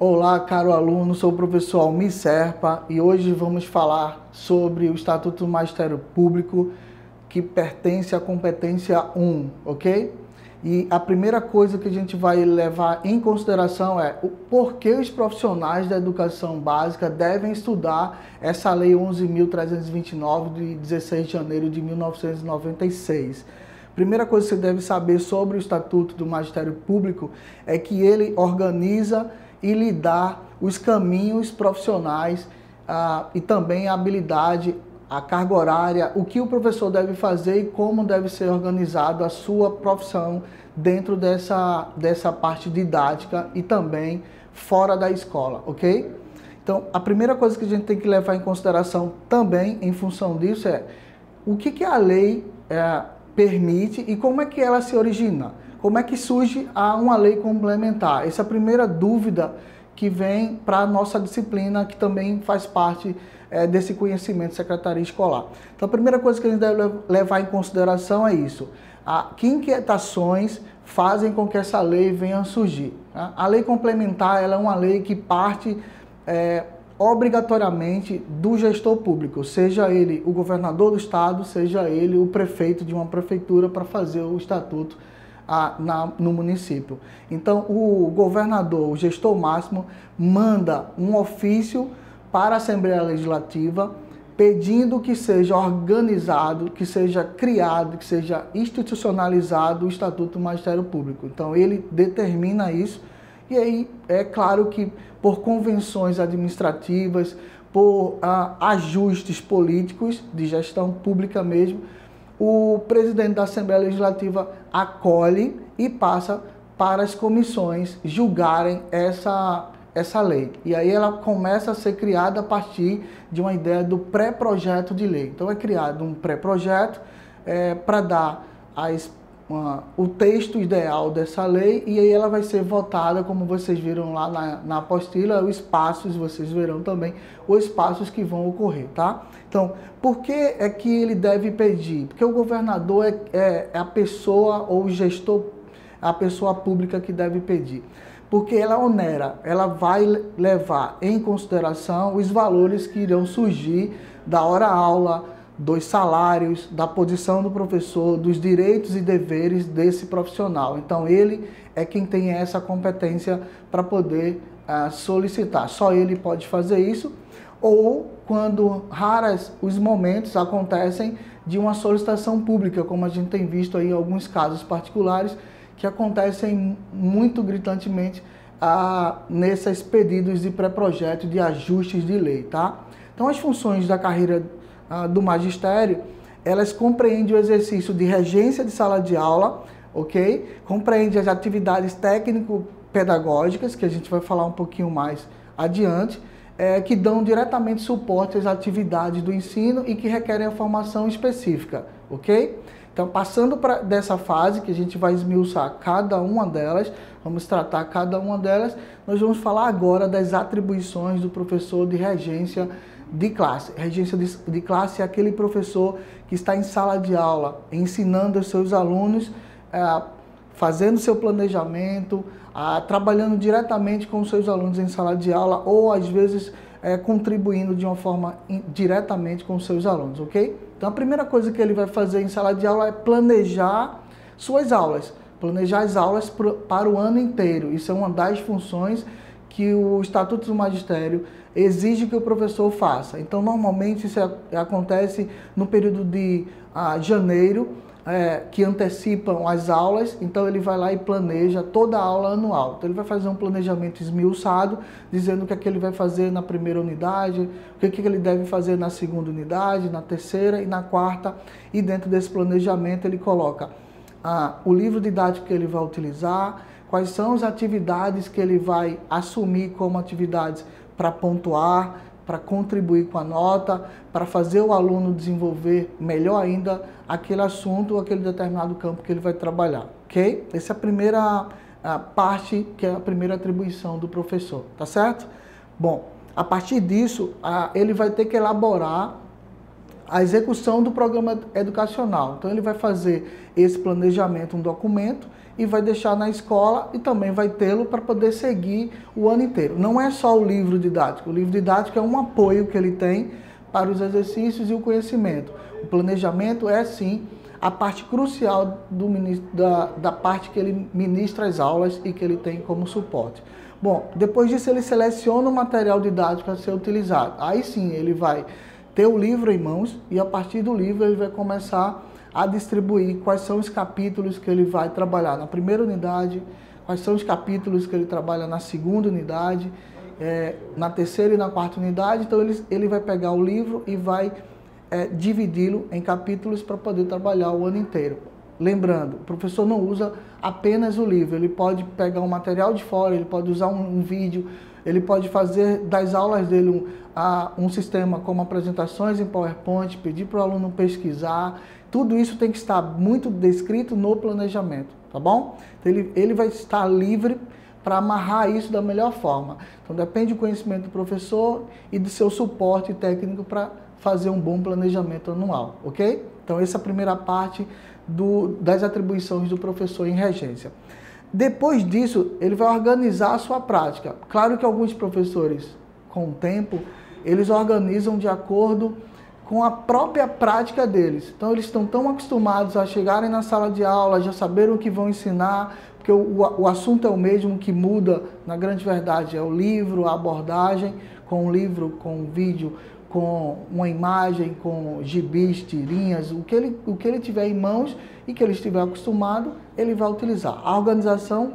Olá, caro aluno, sou o professor Almir Serpa e hoje vamos falar sobre o Estatuto do Magistério Público, que pertence à competência 1, ok? E a primeira coisa que a gente vai levar em consideração é o porquê os profissionais da educação básica devem estudar essa Lei 11.329 de 16 de janeiro de 1996. Primeira coisa que você deve saber sobre o Estatuto do Magistério Público é que ele organiza e lhe dá os caminhos profissionais e também a habilidade, a carga horária, o que o professor deve fazer e como deve ser organizado a sua profissão dentro dessa parte didática e também fora da escola, ok? Então, a primeira coisa que a gente tem que levar em consideração também, em função disso, é o que a lei permite e como é que ela se origina. Como é que surge uma lei complementar? Essa é a primeira dúvida que vem para a nossa disciplina, que também faz parte desse conhecimento de secretaria escolar. Então, a primeira coisa que a gente deve levar em consideração é isso. Que inquietações fazem com que essa lei venha a surgir? A lei complementar ela é uma lei que parte obrigatoriamente do gestor público, seja ele o governador do estado, seja ele o prefeito de uma prefeitura para fazer o estatuto no município. Então, o governador, o gestor máximo, manda um ofício para a Assembleia Legislativa pedindo que seja organizado, que seja criado, que seja institucionalizado o Estatuto do Magistério Público. Então, ele determina isso e aí é claro que por convenções administrativas, por ajustes políticos de gestão pública mesmo, o presidente da Assembleia Legislativa acolhe e passa para as comissões julgarem essa lei. E aí ela começa a ser criada a partir de uma ideia do pré-projeto de lei. Então é criado um pré-projeto para dar o texto ideal dessa lei e aí ela vai ser votada, como vocês viram lá na apostila, os passos, vocês verão também os passos que vão ocorrer, tá? Então, por que é que ele deve pedir? Porque o governador é a pessoa ou o gestor, a pessoa pública que deve pedir. Porque ela onera, ela vai levar em consideração os valores que irão surgir da hora-aula, dos salários, da posição do professor, dos direitos e deveres desse profissional. Então, ele é quem tem essa competência para poder solicitar. Só ele pode fazer isso, ou quando raros os momentos acontecem de uma solicitação pública, como a gente tem visto aí em alguns casos particulares, que acontecem muito gritantemente nesses pedidos de pré-projeto de ajustes de lei, tá? Então, as funções da carreira do magistério, elas compreendem o exercício de regência de sala de aula, ok? Compreende as atividades técnico-pedagógicas, que a gente vai falar um pouquinho mais adiante, que dão diretamente suporte às atividades do ensino e que requerem a formação específica, ok? Então, passando dessa fase, que a gente vai esmiuçar cada uma delas, vamos tratar cada uma delas, nós vamos falar agora das atribuições do professor de regência de classe. Regência de classe é aquele professor que está em sala de aula, ensinando os seus alunos, fazendo seu planejamento, trabalhando diretamente com os seus alunos em sala de aula ou, às vezes, contribuindo de uma forma diretamente com os seus alunos, ok? Então, a primeira coisa que ele vai fazer em sala de aula é planejar suas aulas, planejar as aulas para o ano inteiro. Isso é uma das funções que o Estatuto do Magistério exige que o professor faça. Então, normalmente, isso acontece no período de janeiro, que antecipam as aulas, então ele vai lá e planeja toda a aula anual. Então, ele vai fazer um planejamento esmiuçado, dizendo o que é que ele vai fazer na primeira unidade, o que é que ele deve fazer na segunda unidade, na terceira e na quarta, e dentro desse planejamento ele coloca o livro didático que ele vai utilizar, quais são as atividades que ele vai assumir como atividades para pontuar, para contribuir com a nota, para fazer o aluno desenvolver melhor ainda aquele assunto ou aquele determinado campo que ele vai trabalhar, ok? Essa é a primeira parte, que é a primeira atribuição do professor, tá certo? Bom, a partir disso, ele vai ter que elaborar a execução do programa educacional. Então ele vai fazer esse planejamento, um documento, e vai deixar na escola e também vai tê-lo para poder seguir o ano inteiro. Não é só o livro didático. O livro didático é um apoio que ele tem para os exercícios e o conhecimento. O planejamento é, sim, a parte crucial da parte que ele ministra as aulas e que ele tem como suporte. Bom, depois disso ele seleciona o material didático a ser utilizado. Aí sim, ele vai ter o livro em mãos e a partir do livro ele vai começar a distribuir quais são os capítulos que ele vai trabalhar na primeira unidade, quais são os capítulos que ele trabalha na segunda unidade, na terceira e na quarta unidade. Então ele vai pegar o livro e vai dividi-lo em capítulos para poder trabalhar o ano inteiro. Lembrando, o professor não usa apenas o livro, ele pode pegar um material de fora, ele pode usar um vídeo, ele pode fazer das aulas dele um sistema como apresentações em PowerPoint, pedir para o aluno pesquisar. Tudo isso tem que estar muito descrito no planejamento, tá bom? Então, ele vai estar livre para amarrar isso da melhor forma. Então depende do conhecimento do professor e do seu suporte técnico para fazer um bom planejamento anual, ok? Então essa é a primeira parte das atribuições do professor em regência. Depois disso, ele vai organizar a sua prática. Claro que alguns professores, com o tempo, eles organizam de acordo com a própria prática deles. Então eles estão tão acostumados a chegarem na sala de aula, já saberem o que vão ensinar, porque o assunto é o mesmo, que muda, na grande verdade, é o livro, a abordagem, com o livro, com o vídeo, com uma imagem, com gibis, tirinhas, o que ele tiver em mãos e que ele estiver acostumado, ele vai utilizar. A organização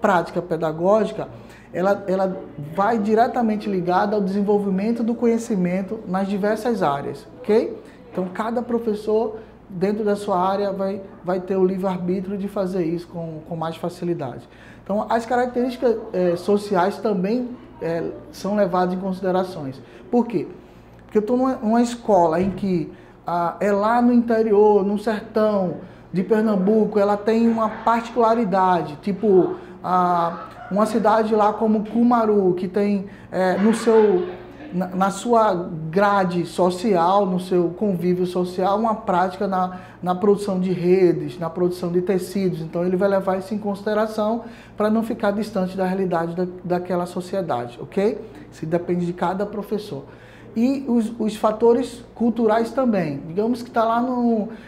prática pedagógica, ela vai diretamente ligada ao desenvolvimento do conhecimento nas diversas áreas, ok? Então, cada professor, dentro da sua área, vai ter o livre-arbítrio de fazer isso com mais facilidade. Então, as características sociais também são levadas em considerações. Por quê? Porque eu estou numa escola em que é lá no interior, no sertão de Pernambuco, ela tem uma particularidade, tipo uma cidade lá como Cumaru, que tem na sua grade social, no seu convívio social, uma prática na produção de redes, na produção de tecidos. Então ele vai levar isso em consideração para não ficar distante da realidade daquela sociedade, ok? Isso depende de cada professor. E os fatores culturais também. Digamos que está lá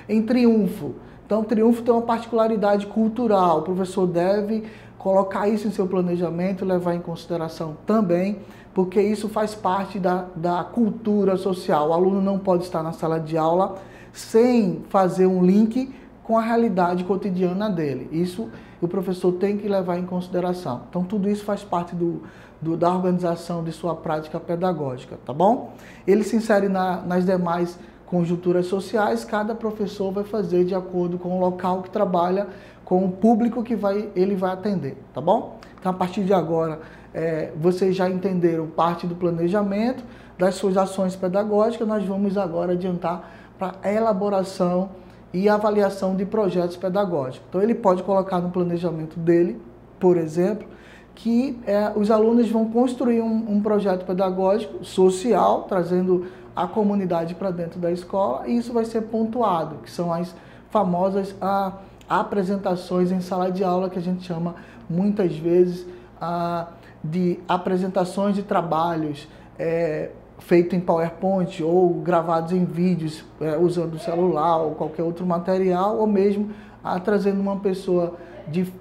em Triunfo. Então, Triunfo tem uma particularidade cultural. O professor deve colocar isso em seu planejamento, levar em consideração também, porque isso faz parte da cultura social. O aluno não pode estar na sala de aula sem fazer um link com a realidade cotidiana dele. Isso o professor tem que levar em consideração. Então, tudo isso faz parte da organização de sua prática pedagógica, tá bom? Ele se insere nas demais conjunturas sociais, cada professor vai fazer de acordo com o local que trabalha, com o público que ele vai atender, tá bom? Então, a partir de agora, vocês já entenderam parte do planejamento, das suas ações pedagógicas, nós vamos agora adiantar para a elaboração e avaliação de projetos pedagógicos. Então, ele pode colocar no planejamento dele, por exemplo, que os alunos vão construir um projeto pedagógico social, trazendo a comunidade para dentro da escola, e isso vai ser pontuado, que são as famosas apresentações em sala de aula, que a gente chama muitas vezes de apresentações de trabalhos feito em PowerPoint ou gravados em vídeos usando o celular ou qualquer outro material, ou mesmo trazendo uma pessoa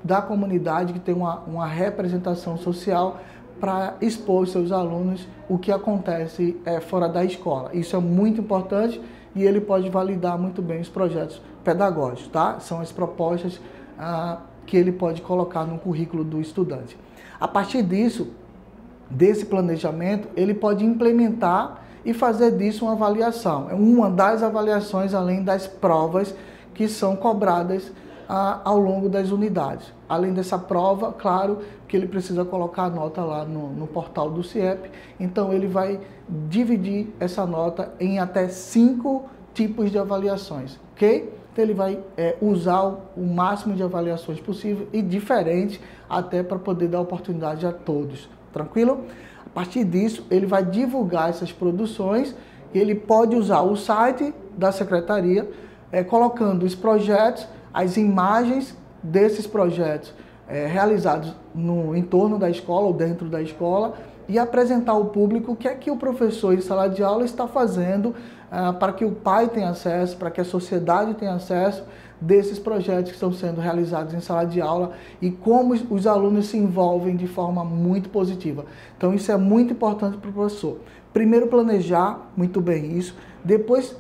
da comunidade que tem uma representação social para expor aos seus alunos o que acontece fora da escola. Isso é muito importante e ele pode validar muito bem os projetos pedagógicos, tá? São as propostas que ele pode colocar no currículo do estudante. A partir desse planejamento, ele pode implementar e fazer disso uma avaliação. É uma das avaliações, além das provas que são cobradas ao longo das unidades. Além dessa prova, claro que ele precisa colocar a nota lá no portal do CIEP, então ele vai dividir essa nota em até 5 tipos de avaliações, ok? Então ele vai usar o máximo de avaliações possível e diferentes, até para poder dar oportunidade a todos, tranquilo? A partir disso, ele vai divulgar essas produções ele pode usar o site da secretaria, colocando os projetos, as imagens desses projetos realizados no entorno da escola ou dentro da escola e apresentar ao público o que é que o professor em sala de aula está fazendo para que o pai tenha acesso, para que a sociedade tenha acesso desses projetos que estão sendo realizados em sala de aula e como os alunos se envolvem de forma muito positiva. Então isso é muito importante para o professor. Primeiro planejar muito bem isso, depois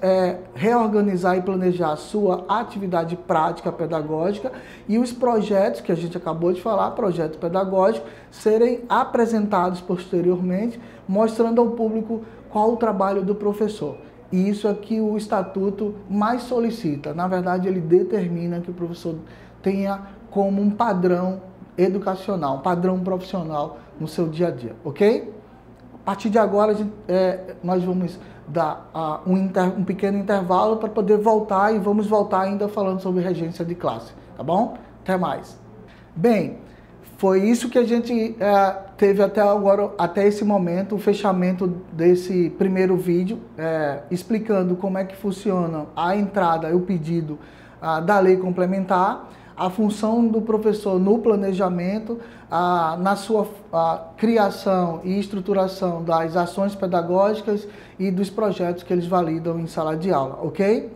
reorganizar e planejar a sua atividade prática pedagógica e os projetos que a gente acabou de falar, projetos pedagógicos, serem apresentados posteriormente, mostrando ao público qual o trabalho do professor. E isso é que o Estatuto mais solicita. Na verdade, ele determina que o professor tenha como um padrão educacional, um padrão profissional no seu dia a dia, ok? A partir de agora, nós vamos dar um pequeno intervalo para poder voltar e vamos voltar ainda falando sobre regência de classe, tá bom? Até mais. Bem, foi isso que a gente teve até agora, até esse momento, o fechamento desse primeiro vídeo, explicando como é que funciona a entrada e o pedido da lei complementar, a função do professor no planejamento, na sua criação e estruturação das ações pedagógicas e dos projetos que eles validam em sala de aula, ok?